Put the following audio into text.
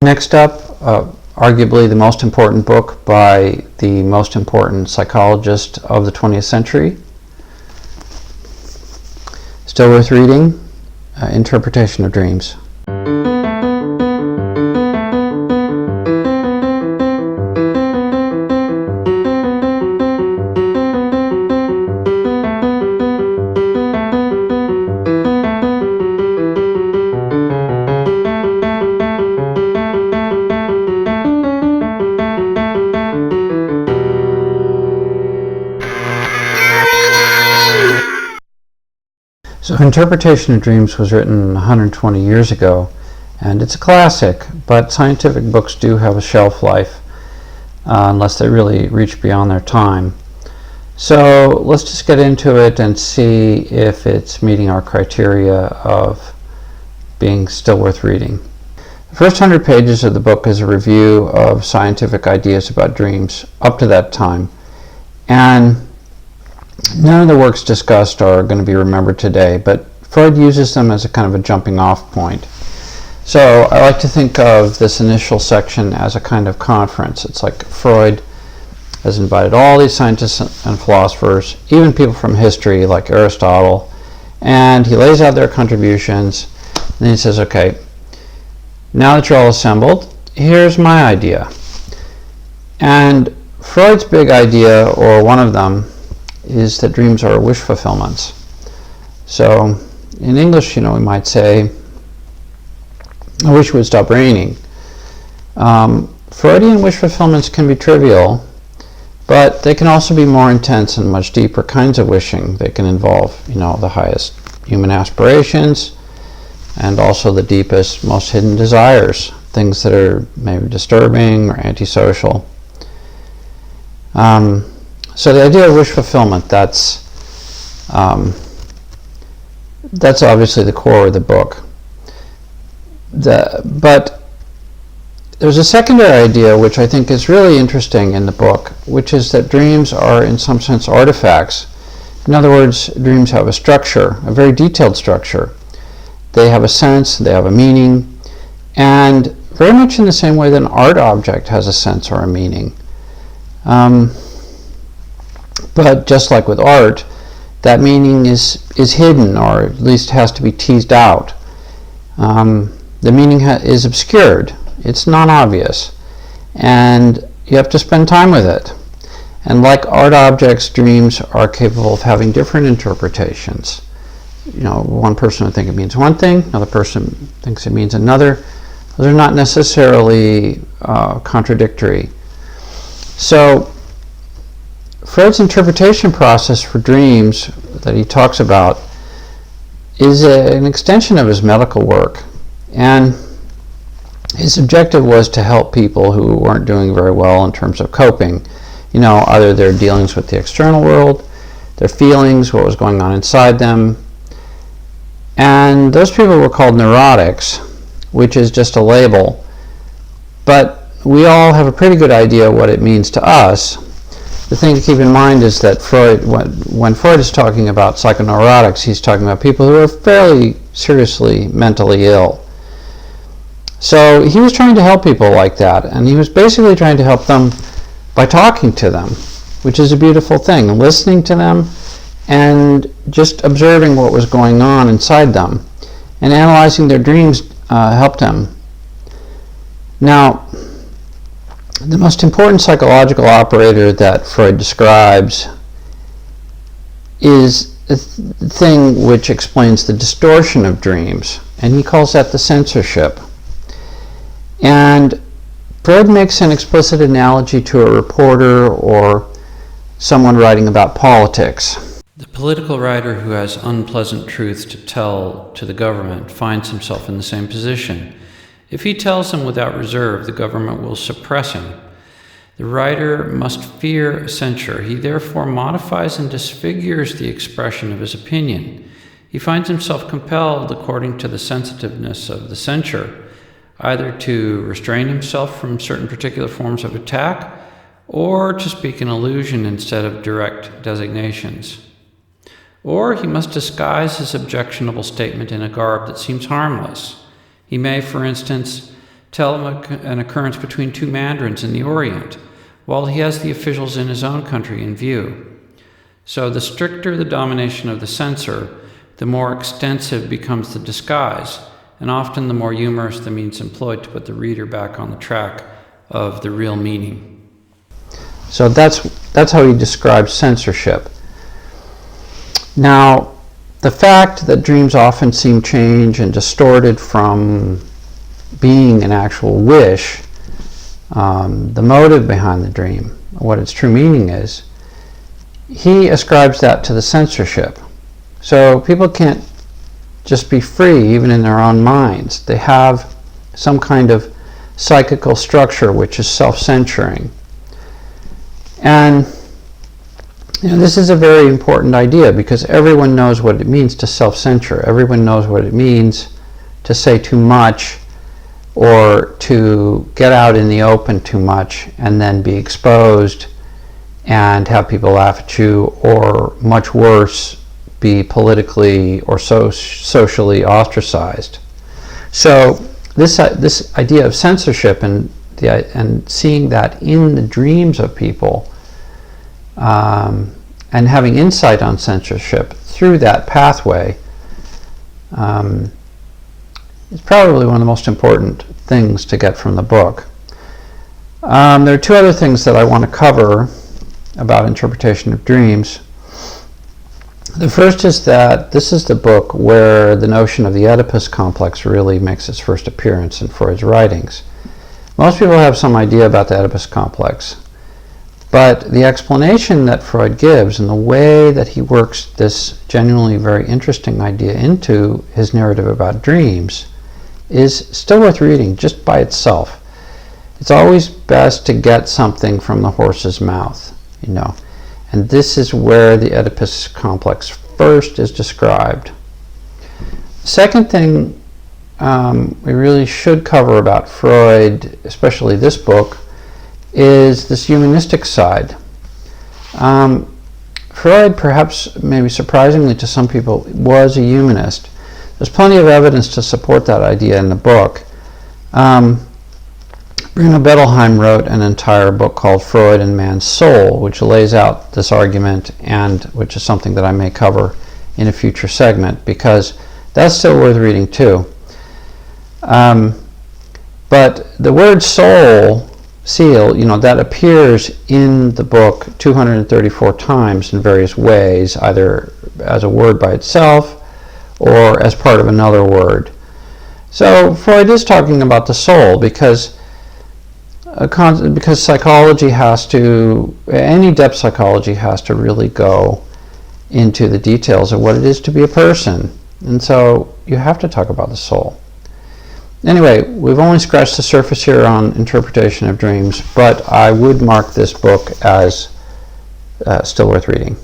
Next up, arguably the most important book by the most important psychologist of the 20th century. Still worth reading, Interpretation of Dreams. So Interpretation of Dreams was written 120 years ago, and it's a classic, but scientific books do have a shelf life unless they really reach beyond their time. So let's just get into it and see if it's meeting our criteria of being still worth reading. The first 100 pages of the book is a review of scientific ideas about dreams up to that time, and none of the works discussed are going to be remembered today, but Freud uses them as a kind of a jumping off point. So I like to think of this initial section as a kind of conference. It's like Freud has invited all these scientists and philosophers, even people from history like Aristotle, and he lays out their contributions, and then he says, okay, now that you're all assembled, here's my idea. And Freud's big idea, or one of them, is that dreams are wish fulfillments. So in English, we might say, I wish it would stop raining. Freudian wish fulfillments can be trivial, but they can also be more intense and much deeper kinds of wishing. They can involve, the highest human aspirations and also the deepest, most hidden desires, things that are maybe disturbing or antisocial. So the idea of wish fulfillment, that's obviously the core of the book. But there's a secondary idea which I think is really interesting in the book, which is that dreams are in some sense artifacts. In other words, dreams have a structure, a very detailed structure. They have a sense, they have a meaning, and very much in the same way that an art object has a sense or a meaning. But just like with art, that meaning is hidden, or at least has to be teased out. The meaning is obscured. It's non-obvious. And you have to spend time with it. And like art objects, dreams are capable of having different interpretations. One person would think it means one thing, another person thinks it means another. Those are not necessarily contradictory. So Freud's interpretation process for dreams that he talks about is an extension of his medical work, and his objective was to help people who weren't doing very well in terms of coping, either their dealings with the external world, their feelings, what was going on inside them. And those people were called neurotics, which is just a label, but we all have a pretty good idea what it means to us. The thing to keep in mind is that when Freud is talking about psychoneurotics, he's talking about people who are fairly seriously mentally ill. So he was trying to help people like that, and he was basically trying to help them by talking to them, which is a beautiful thing, listening to them and just observing what was going on inside them, and analyzing their dreams helped him. Now, the most important psychological operator that Freud describes is a thing which explains the distortion of dreams, and he calls that the censorship. And Freud makes an explicit analogy to a reporter or someone writing about politics. The political writer who has unpleasant truths to tell to the government finds himself in the same position. If he tells them without reserve, the government will suppress him. The writer must fear censure. He therefore modifies and disfigures the expression of his opinion. He finds himself compelled, according to the sensitiveness of the censure, either to restrain himself from certain particular forms of attack, or to speak in allusion instead of direct designations. Or he must disguise his objectionable statement in a garb that seems harmless. He may, for instance, tell him an occurrence between two mandarins in the Orient, while he has the officials in his own country in view. So the stricter the domination of the censor, the more extensive becomes the disguise, and often the more humorous the means employed to put the reader back on the track of the real meaning. So that's how he describes censorship. Now, the fact that dreams often seem changed and distorted from being an actual wish, the motive behind the dream, what its true meaning is, he ascribes that to the censorship. So people can't just be free even in their own minds. They have some kind of psychical structure which is self-censoring. And this is a very important idea because everyone knows what it means to self-censor. Everyone knows what it means to say too much or to get out in the open too much and then be exposed and have people laugh at you, or much worse, be politically or socially ostracized. So this idea of censorship and seeing that in the dreams of people, and having insight on censorship through that pathway, is probably one of the most important things to get from the book. There are two other things that I want to cover about interpretation of dreams. The first is that this is the book where the notion of the Oedipus Complex really makes its first appearance in Freud's writings. Most people have some idea about the Oedipus Complex, but the explanation that Freud gives and the way that he works this genuinely very interesting idea into his narrative about dreams is still worth reading just by itself. It's always best to get something from the horse's mouth, and this is where the Oedipus Complex first is described. The second thing we really should cover about Freud, especially this book, is this humanistic side. Freud, perhaps maybe surprisingly to some people, was a humanist. There's plenty of evidence to support that idea in the book. Bruno Bettelheim wrote an entire book called Freud and Man's Soul, which lays out this argument, and which is something that I may cover in a future segment, because that's still worth reading too. But the word soul, seal, that appears in the book 234 times in various ways, either as a word by itself or as part of another word. So Freud is talking about the soul because psychology has to, any depth psychology has to really go into the details of what it is to be a person. And so you have to talk about the soul. Anyway, we've only scratched the surface here on interpretation of dreams, but I would mark this book as still worth reading.